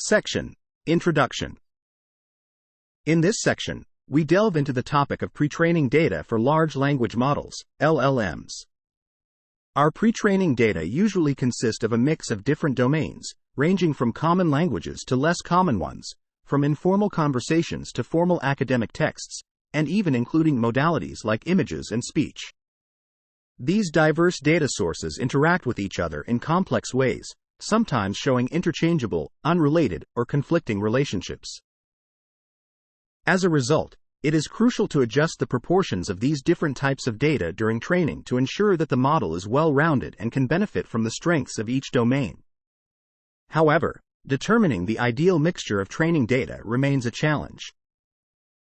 Section: Introduction. In this section, we delve into the topic of pre-training data for large language models, LLMs. Our pre-training data usually consist of a mix of different domains, ranging from common languages to less common ones, from informal conversations to formal academic texts, and even including modalities like images and speech. These diverse data sources interact with each other in complex ways, sometimes showing interchangeable, unrelated, or conflicting relationships. As a result, it is crucial to adjust the proportions of these different types of data during training to ensure that the model is well-rounded and can benefit from the strengths of each domain. However, determining the ideal mixture of training data remains a challenge.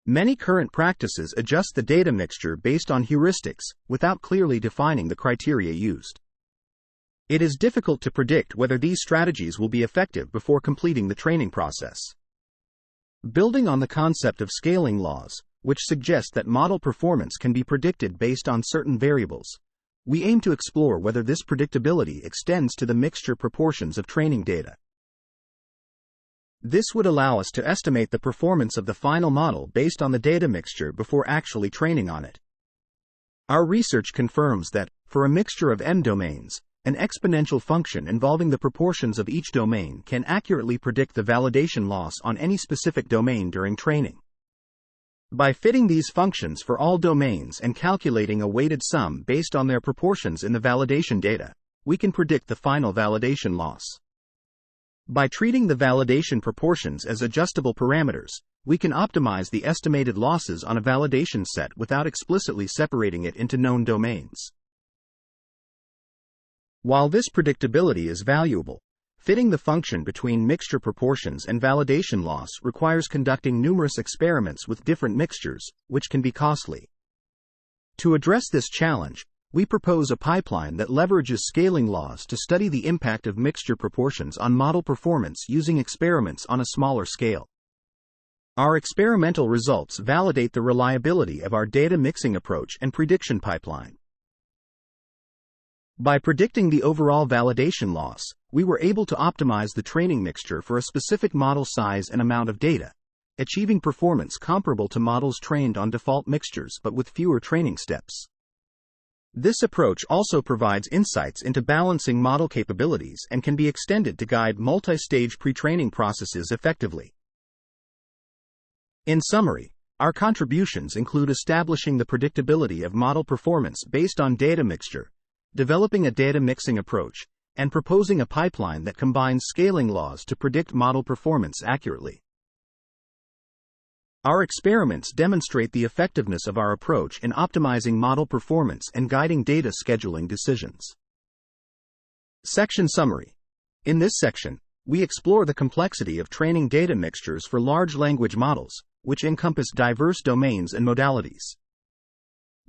Many current practices adjust the data mixture based on heuristics, without clearly defining the criteria used. It is difficult to predict whether these strategies will be effective before completing the training process. Building on the concept of scaling laws, which suggest that model performance can be predicted based on certain variables, we aim to explore whether this predictability extends to the mixture proportions of training data. This would allow us to estimate the performance of the final model based on the data mixture before actually training on it. Our research confirms that, for a mixture of n domains, an exponential function involving the proportions of each domain can accurately predict the validation loss on any specific domain during training. By fitting these functions for all domains and calculating a weighted sum based on their proportions in the validation data, we can predict the final validation loss. By treating the validation proportions as adjustable parameters, we can optimize the estimated losses on a validation set without explicitly separating it into known domains. While this predictability is valuable, fitting the function between mixture proportions and validation loss requires conducting numerous experiments with different mixtures, which can be costly. To address this challenge, we propose a pipeline that leverages scaling laws to study the impact of mixture proportions on model performance using experiments on a smaller scale. Our experimental results validate the reliability of our data mixing approach and prediction pipeline. By predicting the overall validation loss, we were able to optimize the training mixture for a specific model size and amount of data, achieving performance comparable to models trained on default mixtures but with fewer training steps. This approach also provides insights into balancing model capabilities and can be extended to guide multi-stage pre-training processes effectively. In summary, our contributions include establishing the predictability of model performance based on data mixture, developing a data mixing approach, and proposing a pipeline that combines scaling laws to predict model performance accurately. Our experiments demonstrate the effectiveness of our approach in optimizing model performance and guiding data scheduling decisions. Section Summary. In this section, we explore the complexity of training data mixtures for large language models, which encompass diverse domains and modalities.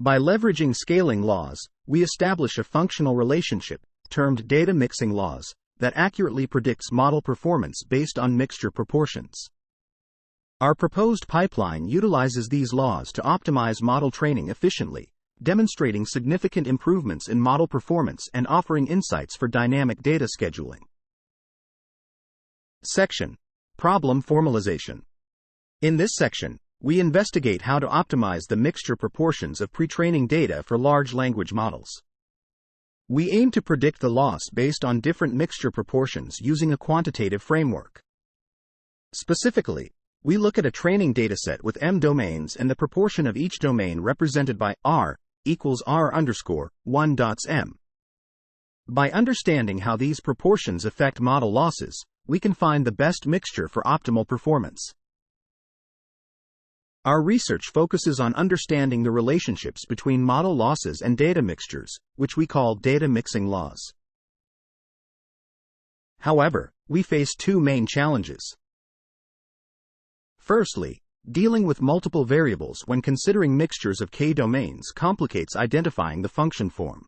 By leveraging scaling laws, we establish a functional relationship, termed data mixing laws, that accurately predicts model performance based on mixture proportions. Our proposed pipeline utilizes these laws to optimize model training efficiently, demonstrating significant improvements in model performance and offering insights for dynamic data scheduling. Section: Problem Formalization. In this section, we investigate how to optimize the mixture proportions of pre-training data for large language models. We aim to predict the loss based on different mixture proportions using a quantitative framework. Specifically, we look at a training dataset with M domains and the proportion of each domain represented by R equals R_1.m. By understanding how these proportions affect model losses, we can find the best mixture for optimal performance. Our research focuses on understanding the relationships between model losses and data mixtures, which we call data mixing laws. However, we face two main challenges. Firstly, dealing with multiple variables when considering mixtures of k-domains complicates identifying the function form.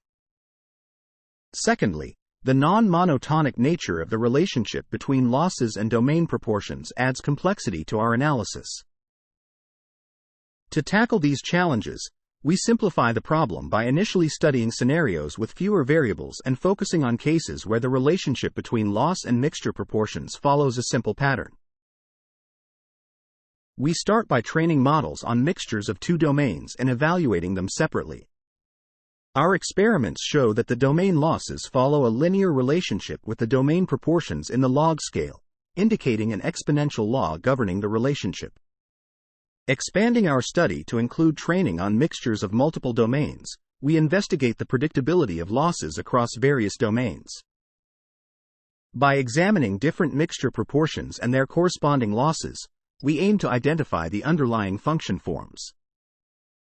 Secondly, the non-monotonic nature of the relationship between losses and domain proportions adds complexity to our analysis. To tackle these challenges, we simplify the problem by initially studying scenarios with fewer variables and focusing on cases where the relationship between loss and mixture proportions follows a simple pattern. We start by training models on mixtures of two domains and evaluating them separately. Our experiments show that the domain losses follow a linear relationship with the domain proportions in the log scale, indicating an exponential law governing the relationship. Expanding our study to include training on mixtures of multiple domains, we investigate the predictability of losses across various domains. By examining different mixture proportions and their corresponding losses, we aim to identify the underlying function forms.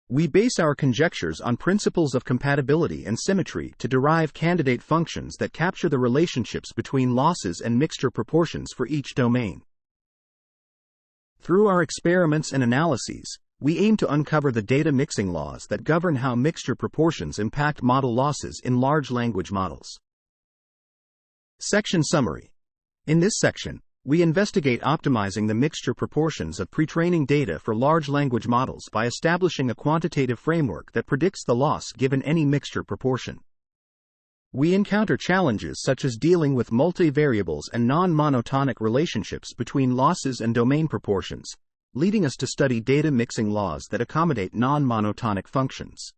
We base our conjectures on principles of compatibility and symmetry to derive candidate functions that capture the relationships between losses and mixture proportions for each domain. Through our experiments and analyses, we aim to uncover the data mixing laws that govern how mixture proportions impact model losses in large language models. Section Summary. In this section, we investigate optimizing the mixture proportions of pre-training data for large language models by establishing a quantitative framework that predicts the loss given any mixture proportion. We encounter challenges such as dealing with multivariables and non-monotonic relationships between losses and domain proportions, leading us to study data mixing laws that accommodate non-monotonic functions.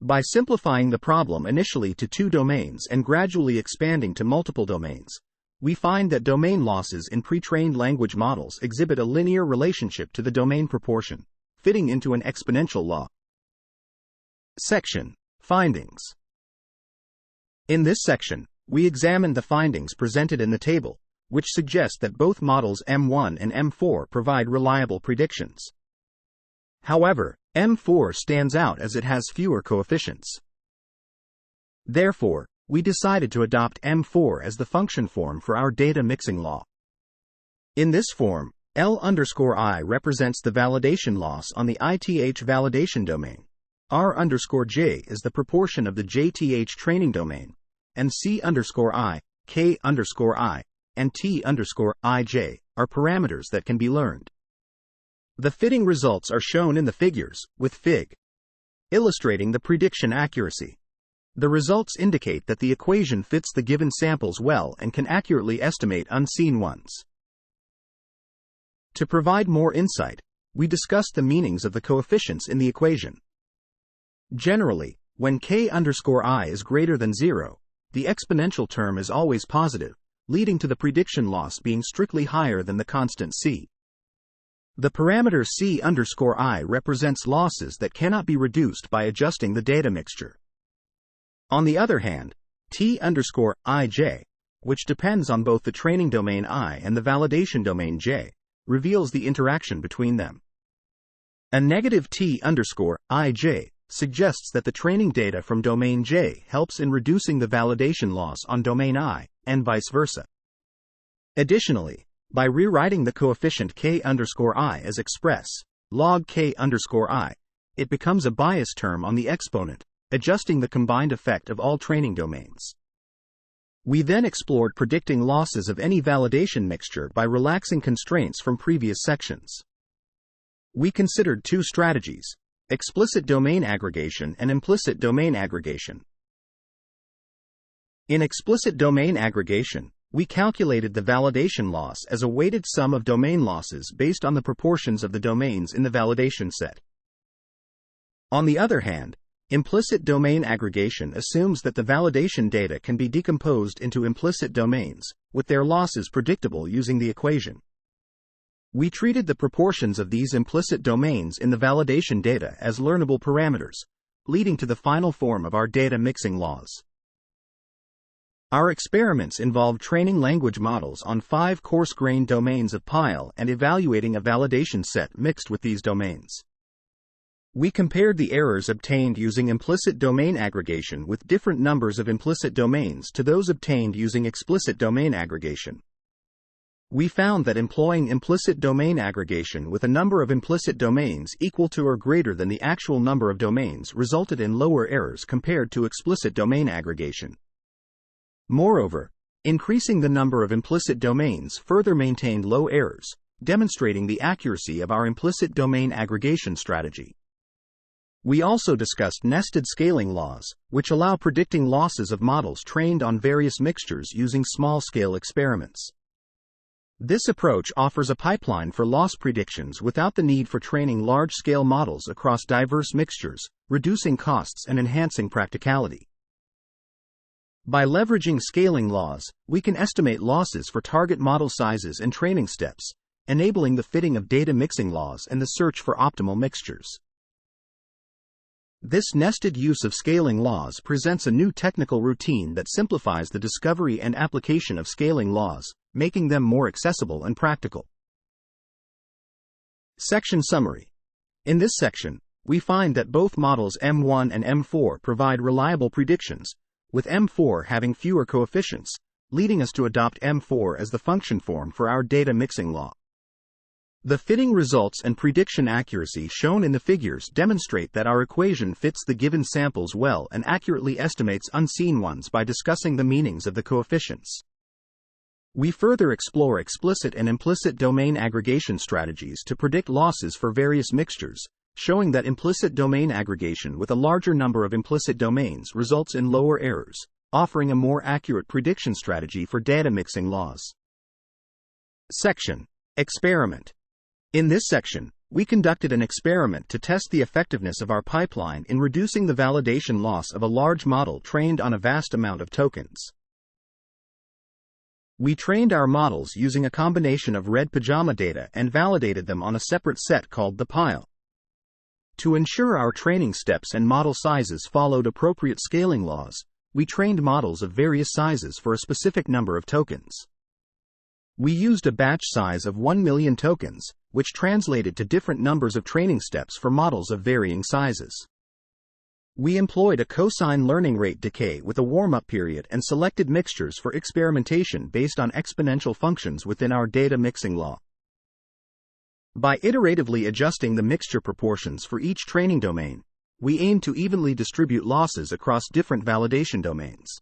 By simplifying the problem initially to two domains and gradually expanding to multiple domains, we find that domain losses in pre-trained language models exhibit a linear relationship to the domain proportion, fitting into an exponential law. Section Findings. In this section, we examine the findings presented in the table, which suggest that both models M1 and M4 provide reliable predictions. However, M4 stands out as it has fewer coefficients. Therefore, we decided to adopt M4 as the function form for our data mixing law. In this form, L_I represents the validation loss on the ITH validation domain, R_J is the proportion of the JTH training domain, and C_I, K_I, and T_IJ are parameters that can be learned. The fitting results are shown in the figures, with Fig. illustrating the prediction accuracy. The results indicate that the equation fits the given samples well and can accurately estimate unseen ones. To provide more insight, we discussed the meanings of the coefficients in the equation. Generally, when K_I is greater than 0, the exponential term is always positive, leading to the prediction loss being strictly higher than the constant C. The parameter C_I represents losses that cannot be reduced by adjusting the data mixture. On the other hand, T_IJ, which depends on both the training domain I and the validation domain J, reveals the interaction between them. A negative T_IJ suggests that the training data from domain J helps in reducing the validation loss on domain I, and vice versa. Additionally, by rewriting the coefficient K_I as express log K_I, it becomes a bias term on the exponent, adjusting the combined effect of all training domains. We then explored predicting losses of any validation mixture by relaxing constraints from previous sections. We considered two strategies: explicit domain aggregation and implicit domain aggregation. In explicit domain aggregation, we calculated the validation loss as a weighted sum of domain losses based on the proportions of the domains in the validation set. On the other hand, implicit domain aggregation assumes that the validation data can be decomposed into implicit domains, with their losses predictable using the equation. We treated the proportions of these implicit domains in the validation data as learnable parameters, leading to the final form of our data mixing laws. Our experiments involved training language models on 5 coarse-grained domains of pile and evaluating a validation set mixed with these domains. We compared the errors obtained using implicit domain aggregation with different numbers of implicit domains to those obtained using explicit domain aggregation. We found that employing implicit domain aggregation with a number of implicit domains equal to or greater than the actual number of domains resulted in lower errors compared to explicit domain aggregation. Moreover, increasing the number of implicit domains further maintained low errors, demonstrating the accuracy of our implicit domain aggregation strategy. We also discussed nested scaling laws, which allow predicting losses of models trained on various mixtures using small-scale experiments. This approach offers a pipeline for loss predictions without the need for training large-scale models across diverse mixtures, reducing costs and enhancing practicality. By leveraging scaling laws, we can estimate losses for target model sizes and training steps, enabling the fitting of data mixing laws and the search for optimal mixtures. This nested use of scaling laws presents a new technical routine that simplifies the discovery and application of scaling laws, making them more accessible and practical. Section Summary. In this section, we find that both models M1 and M4 provide reliable predictions, with M4 having fewer coefficients, leading us to adopt M4 as the function form for our data mixing law. The fitting results and prediction accuracy shown in the figures demonstrate that our equation fits the given samples well and accurately estimates unseen ones by discussing the meanings of the coefficients. We further explore explicit and implicit domain aggregation strategies to predict losses for various mixtures, showing that implicit domain aggregation with a larger number of implicit domains results in lower errors, offering a more accurate prediction strategy for data mixing laws. Section. Experiment. In this section, we conducted an experiment to test the effectiveness of our pipeline in reducing the validation loss of a large model trained on a vast amount of tokens. We trained our models using a combination of red pajama data and validated them on a separate set called the pile. To ensure our training steps and model sizes followed appropriate scaling laws, we trained models of various sizes for a specific number of tokens. We used a batch size of 1 million tokens, which translated to different numbers of training steps for models of varying sizes. We employed a cosine learning rate decay with a warm-up period and selected mixtures for experimentation based on exponential functions within our data mixing law. By iteratively adjusting the mixture proportions for each training domain, we aim to evenly distribute losses across different validation domains.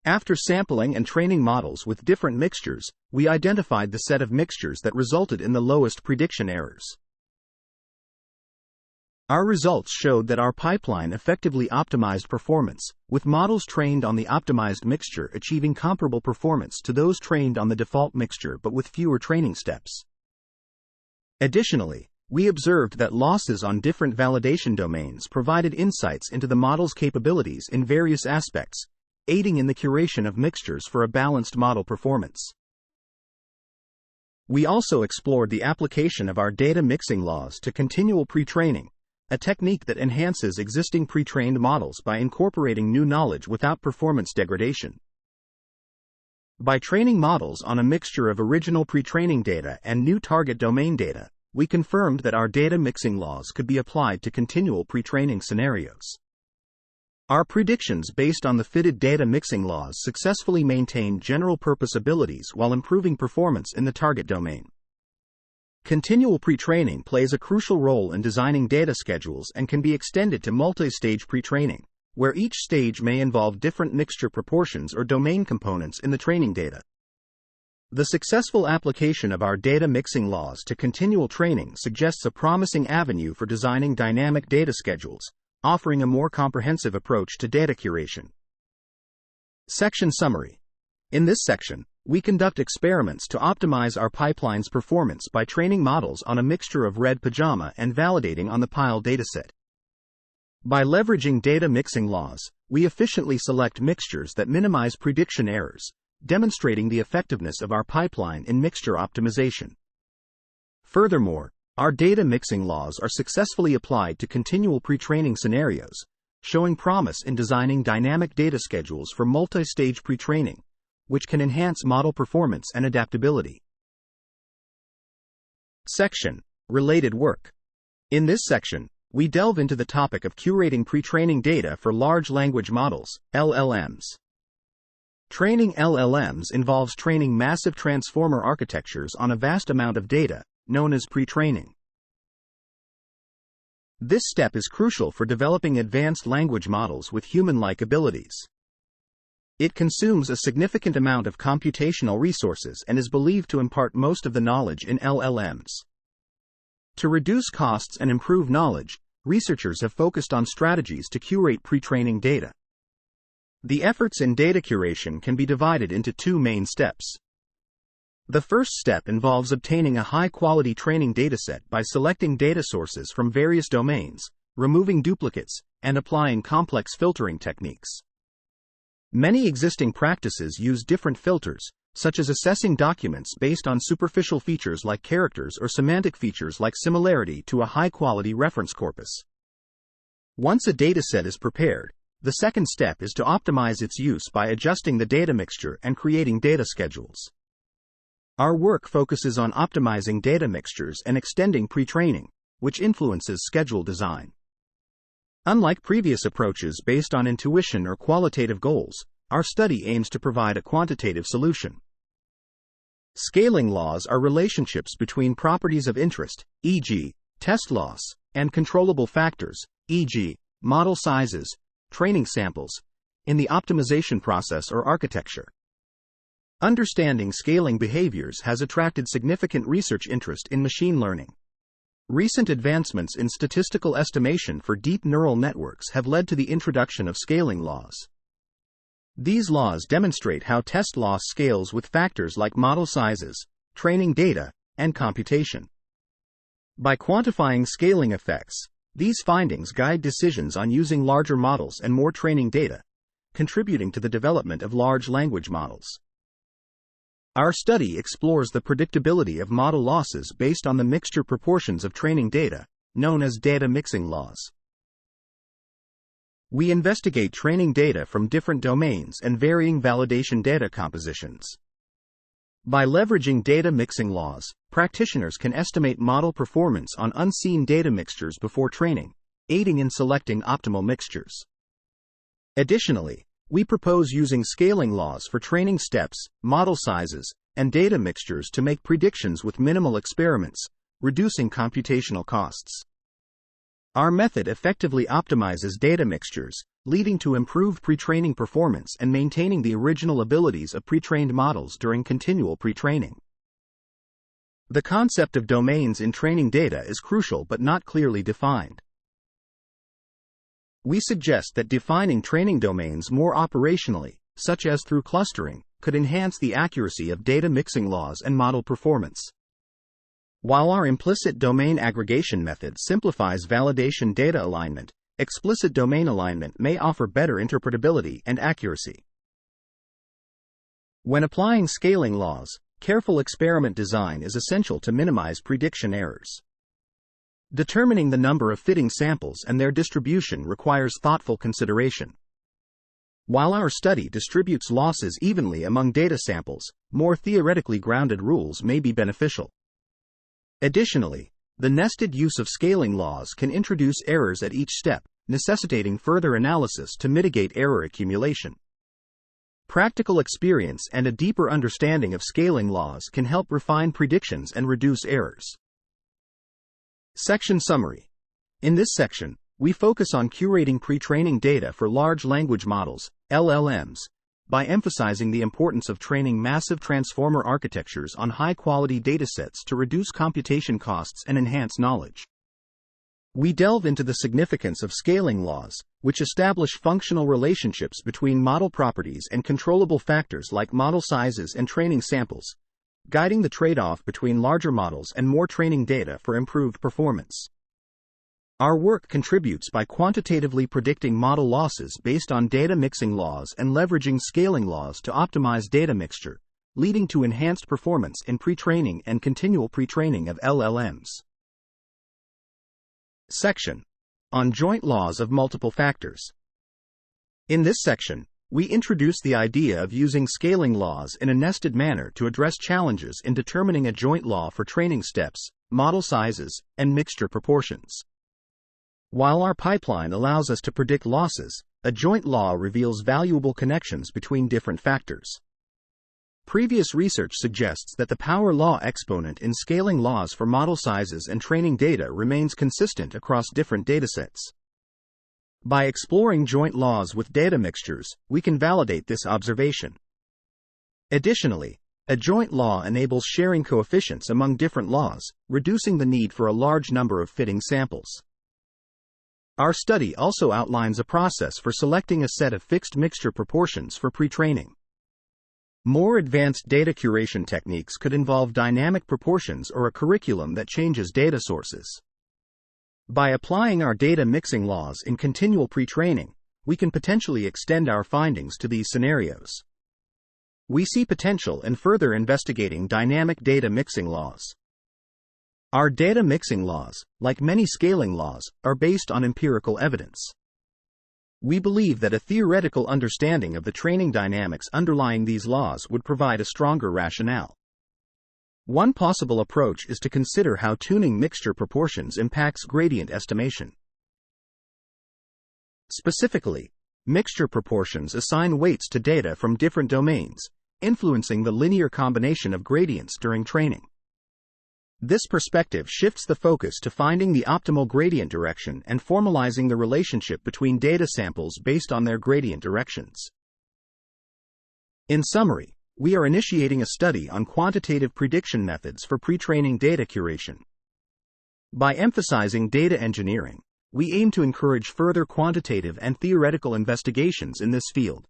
After sampling and training models with different mixtures, we identified the set of mixtures that resulted in the lowest prediction errors. Our results showed that our pipeline effectively optimized performance, with models trained on the optimized mixture achieving comparable performance to those trained on the default mixture but with fewer training steps. Additionally, we observed that losses on different validation domains provided insights into the model's capabilities in various aspects, aiding in the curation of mixtures for a balanced model performance. We also explored the application of our data mixing laws to continual pre-training, a technique that enhances existing pre-trained models by incorporating new knowledge without performance degradation. By training models on a mixture of original pre-training data and new target domain data, we confirmed that our data mixing laws could be applied to continual pre-training scenarios. Our predictions based on the fitted data mixing laws successfully maintain general-purpose abilities while improving performance in the target domain. Continual pre-training plays a crucial role in designing data schedules and can be extended to multi-stage pre-training, where each stage may involve different mixture proportions or domain components in the training data. The successful application of our data mixing laws to continual training suggests a promising avenue for designing dynamic data schedules, offering a more comprehensive approach to data curation. Section Summary. In this section, we conduct experiments to optimize our pipeline's performance by training models on a mixture of red pajama and validating on the pile dataset. By leveraging data mixing laws, we efficiently select mixtures that minimize prediction errors, demonstrating the effectiveness of our pipeline in mixture optimization. Furthermore, our data mixing laws are successfully applied to continual pre-training scenarios, showing promise in designing dynamic data schedules for multi-stage pre-training, which can enhance model performance and adaptability. Section. Related work. In this section, we delve into the topic of curating pre-training data for large language models, LLMs. Training LLMs involves training massive transformer architectures on a vast amount of data, known as pre-training. This step is crucial for developing advanced language models with human-like abilities. It consumes a significant amount of computational resources and is believed to impart most of the knowledge in LLMs. To reduce costs and improve knowledge, researchers have focused on strategies to curate pre-training data. The efforts in data curation can be divided into two main steps. The first step involves obtaining a high-quality training dataset by selecting data sources from various domains, removing duplicates, and applying complex filtering techniques. Many existing practices use different filters, such as assessing documents based on superficial features like characters or semantic features like similarity to a high-quality reference corpus. Once a dataset is prepared, the second step is to optimize its use by adjusting the data mixture and creating data schedules. Our work focuses on optimizing data mixtures and extending pre-training, which influences schedule design. Unlike previous approaches based on intuition or qualitative goals, our study aims to provide a quantitative solution. Scaling laws are relationships between properties of interest, e.g., test loss, and controllable factors, e.g., model sizes, training samples, in the optimization process or architecture. Understanding scaling behaviors has attracted significant research interest in machine learning. Recent advancements in statistical estimation for deep neural networks have led to the introduction of scaling laws. These laws demonstrate how test loss scales with factors like model sizes, training data, and computation. By quantifying scaling effects, these findings guide decisions on using larger models and more training data, contributing to the development of large language models. Our study explores the predictability of model losses based on the mixture proportions of training data, known as data mixing laws. We investigate training data from different domains and varying validation data compositions. By leveraging data mixing laws, practitioners can estimate model performance on unseen data mixtures before training, aiding in selecting optimal mixtures. Additionally, we propose using scaling laws for training steps, model sizes, and data mixtures to make predictions with minimal experiments, reducing computational costs. Our method effectively optimizes data mixtures, leading to improved pre-training performance and maintaining the original abilities of pre-trained models during continual pre-training. The concept of domains in training data is crucial but not clearly defined. We suggest that defining training domains more operationally, such as through clustering, could enhance the accuracy of data mixing laws and model performance. While our implicit domain aggregation method simplifies validation data alignment, explicit domain alignment may offer better interpretability and accuracy. When applying scaling laws, careful experiment design is essential to minimize prediction errors. Determining the number of fitting samples and their distribution requires thoughtful consideration. While our study distributes losses evenly among data samples, more theoretically grounded rules may be beneficial. Additionally, the nested use of scaling laws can introduce errors at each step, necessitating further analysis to mitigate error accumulation. Practical experience and a deeper understanding of scaling laws can help refine predictions and reduce errors. Section Summary. In this section, we focus on curating pre-training data for large language models, LLMs, by emphasizing the importance of training massive transformer architectures on high-quality datasets to reduce computation costs and enhance knowledge. We delve into the significance of scaling laws, which establish functional relationships between model properties and controllable factors like model sizes and training samples, guiding the trade-off between larger models and more training data for improved performance. Our work contributes by quantitatively predicting model losses based on data mixing laws and leveraging scaling laws to optimize data mixture, leading to enhanced performance in pre-training and continual pre-training of LLMs. Section on Joint Laws of Multiple Factors. In this section, we introduce the idea of using scaling laws in a nested manner to address challenges in determining a joint law for training steps, model sizes, and mixture proportions. While our pipeline allows us to predict losses, a joint law reveals valuable connections between different factors. Previous research suggests that the power law exponent in scaling laws for model sizes and training data remains consistent across different datasets. By exploring joint laws with data mixtures, we can validate this observation. Additionally, a joint law enables sharing coefficients among different laws, reducing the need for a large number of fitting samples. Our study also outlines a process for selecting a set of fixed mixture proportions for pre-training. More advanced data curation techniques could involve dynamic proportions or a curriculum that changes data sources. By applying our data mixing laws in continual pre-training, we can potentially extend our findings to these scenarios. We see potential in further investigating dynamic data mixing laws. Our data mixing laws, like many scaling laws, are based on empirical evidence. We believe that a theoretical understanding of the training dynamics underlying these laws would provide a stronger rationale. One possible approach is to consider how tuning mixture proportions impacts gradient estimation. Specifically, mixture proportions assign weights to data from different domains, influencing the linear combination of gradients during training. This perspective shifts the focus to finding the optimal gradient direction and formalizing the relationship between data samples based on their gradient directions. In summary, we are initiating a study on quantitative prediction methods for pre-training data curation. By emphasizing data engineering, we aim to encourage further quantitative and theoretical investigations in this field.